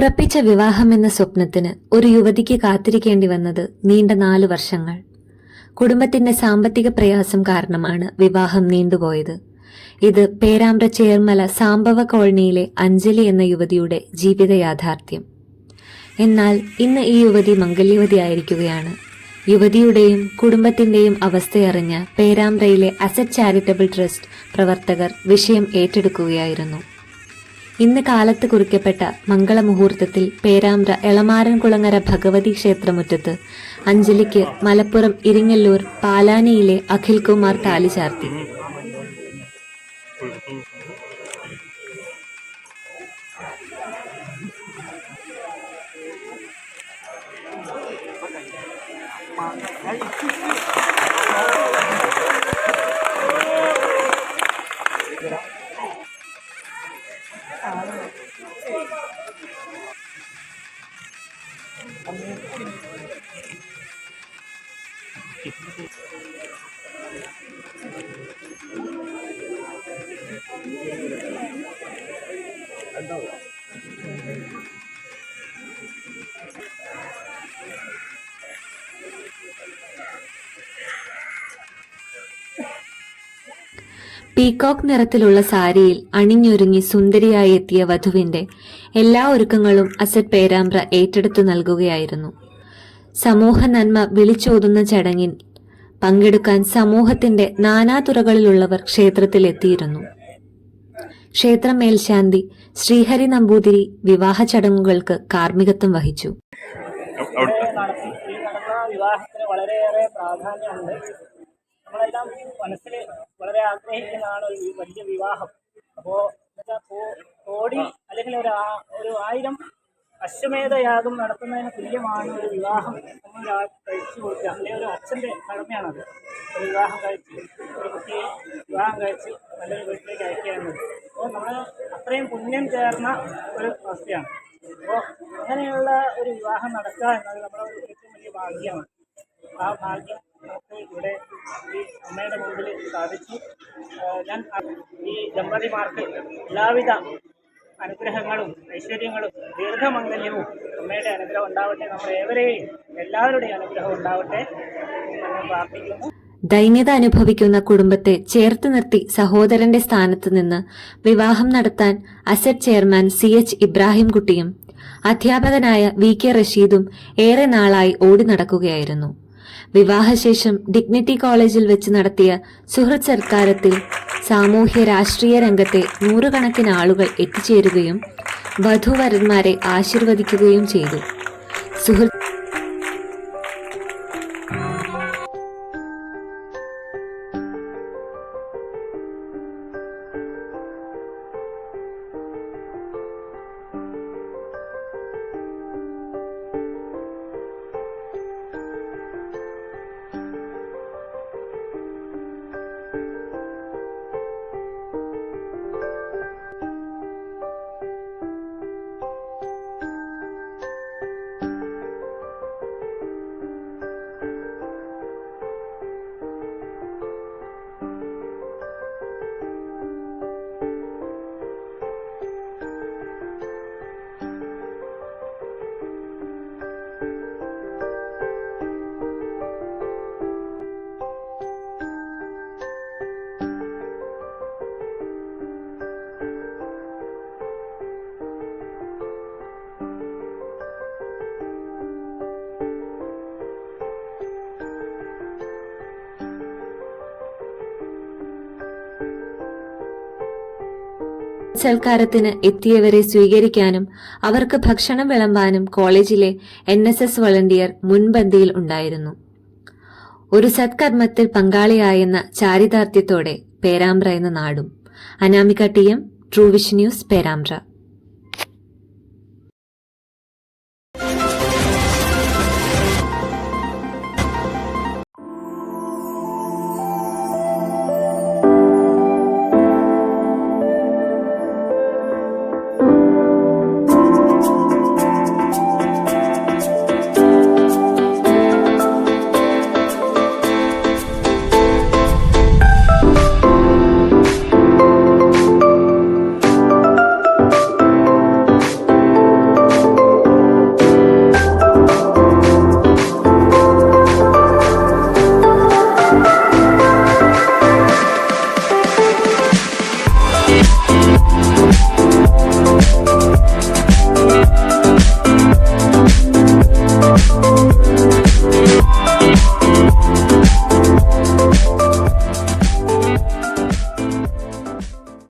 ഉറപ്പിച്ച വിവാഹമെന്ന സ്വപ്നത്തിന് ഒരു യുവതിക്ക് കാത്തിരിക്കേണ്ടി വന്നത് നീണ്ട 4 വർഷങ്ങൾ. കുടുംബത്തിന്റെ സാമ്പത്തിക പ്രയാസം കാരണമാണ് വിവാഹം നീണ്ടുപോയത്. ഇത് പേരാമ്പ്ര ചേർമല സാംബവ കോളനിയിലെ അഞ്ജലി എന്ന യുവതിയുടെ ജീവിത യാഥാർത്ഥ്യം. എന്നാൽ ഇന്ന് ഈ യുവതി മംഗല്യവതിയായിരിക്കുകയാണ്. യുവതിയുടെയും കുടുംബത്തിന്റെയും അവസ്ഥയറിഞ്ഞ പേരാമ്പ്രയിലെ അസറ്റ് ചാരിറ്റബിൾ ട്രസ്റ്റ് പ്രവർത്തകർ വിഷയം ഏറ്റെടുക്കുകയായിരുന്നു. ഇന്ന് കാലത്ത് കുറിക്കപ്പെട്ട മംഗളമുഹൂർത്തത്തിൽ പേരാമ്പ്ര എളമാരൻകുളങ്ങര ഭഗവതി ക്ഷേത്രമുറ്റത്ത് അഞ്ജലിക്ക് മലപ്പുറം ഇരിങ്ങല്ലൂർ പാലാനിയിലെ അഖിൽകുമാർ താലി ചാർത്തി. പീകോക്ക് നിറത്തിലുള്ള സാരിയിൽ അണിഞ്ഞൊരുങ്ങി സുന്ദരിയായി എത്തിയ വധുവിന്റെ എല്ലാ ഒരുക്കങ്ങളും അസറ്റ് പേരാമ്പ്ര ഏറ്റെടുത്തു നൽകുകയായിരുന്നു. സമൂഹ നന്മ വിളിച്ചോതുന്ന ചടങ്ങിൽ പങ്കെടുക്കാൻ സമൂഹത്തിന്റെ നാനാതുറകളിലുള്ളവർ ക്ഷേത്രത്തിലെത്തിയിരുന്നു. ക്ഷേത്ര മേൽശാന്തി ശ്രീഹരി നമ്പൂതിരി വിവാഹ ചടങ്ങുകൾക്ക് കാർമ്മികത്വം വഹിച്ചു. വിവാഹത്തിന് വളരെയേറെ പ്രാധാന്യമുണ്ട്. നമ്മളെല്ലാം മനസ്സിൽ വളരെ ആഗ്രഹിക്കുന്നതാണ് ഒരു വലിയ വിവാഹം. അപ്പോൾ കോടി അല്ലെങ്കിൽ ഒരു 1000 അശ്വമേധയാഗം നടത്തുന്നതിന് തുല്യമാണ് ഒരു വിവാഹം നമ്മൾ കഴിച്ചു കൊടുക്കുക. അല്ലെങ്കിൽ ഒരു അച്ഛൻ്റെ കടമയാണത്. ഒരു വിവാഹം കഴിച്ച് ഒരു കുട്ടിയെ വിവാഹം കഴിച്ച് നല്ലൊരു വീട്ടിലേക്ക് അയക്കുക എന്നത്. അപ്പോൾ നമ്മൾ അത്രയും പുണ്യം ചേർന്ന ഒരു അവസ്ഥയാണ്. അപ്പോൾ അങ്ങനെയുള്ള ഒരു വിവാഹം നടക്കുക എന്നത് നമ്മുടെ ഒരു ഏറ്റവും വലിയ ഭാഗ്യമാണ്. ആ ഭാഗ്യം നമുക്ക് ഇവിടെ ഈ അമ്മയുടെ മുമ്പിൽ സാധിച്ചു. ഞാൻ ഈ ദമ്പതിമാർക്ക് എല്ലാവിധ അനുഗ്രഹങ്ങളും ഐശ്വര്യങ്ങളും ദീർഘമംഗല്യവും അമ്മയുടെ അനുഗ്രഹം ഉണ്ടാവട്ടെ. നമ്മളേവരെയും എല്ലാവരുടെയും അനുഗ്രഹം ഉണ്ടാവട്ടെ എന്ന് പ്രാർത്ഥിക്കുന്നു. ദൈന്യത അനുഭവിക്കുന്ന കുടുംബത്തെ ചേർത്ത് നിർത്തി സഹോദരന്റെ സ്ഥാനത്ത് നിന്ന് വിവാഹം നടത്താൻ അസറ്റ് ചെയർമാൻ CH ഇബ്രാഹിംകുട്ടിയും അധ്യാപകനായ VK റഷീദും ഏറെ നാളായി ഓടി നടക്കുകയായിരുന്നു. വിവാഹശേഷം ഡിഗ്നിറ്റി കോളേജിൽ വെച്ച് നടത്തിയ സുഹൃത്ത് സൽക്കാരത്തിൽ സാമൂഹ്യ രാഷ്ട്രീയ രംഗത്തെ 100 കണക്കിന് ആളുകൾ എത്തിച്ചേരുകയും വധൂവരന്മാരെ ആശീർവദിക്കുകയും ചെയ്തു. സൽക്കാരത്തിന് എത്തിയവരെ സ്വീകരിക്കാനും അവർക്ക് ഭക്ഷണം വിളമ്പാനും കോളേജിലെ NSS വളണ്ടിയർ മുൻപന്തിയിൽ ഉണ്ടായിരുന്നു. ഒരു സത്കർമ്മത്തിൽ പങ്കാളിയായെന്ന ചാരിതാർത്ഥ്യത്തോടെ പേരാമ്പ്ര എന്ന നാടും. Anamika TM, true vision news, Perambra.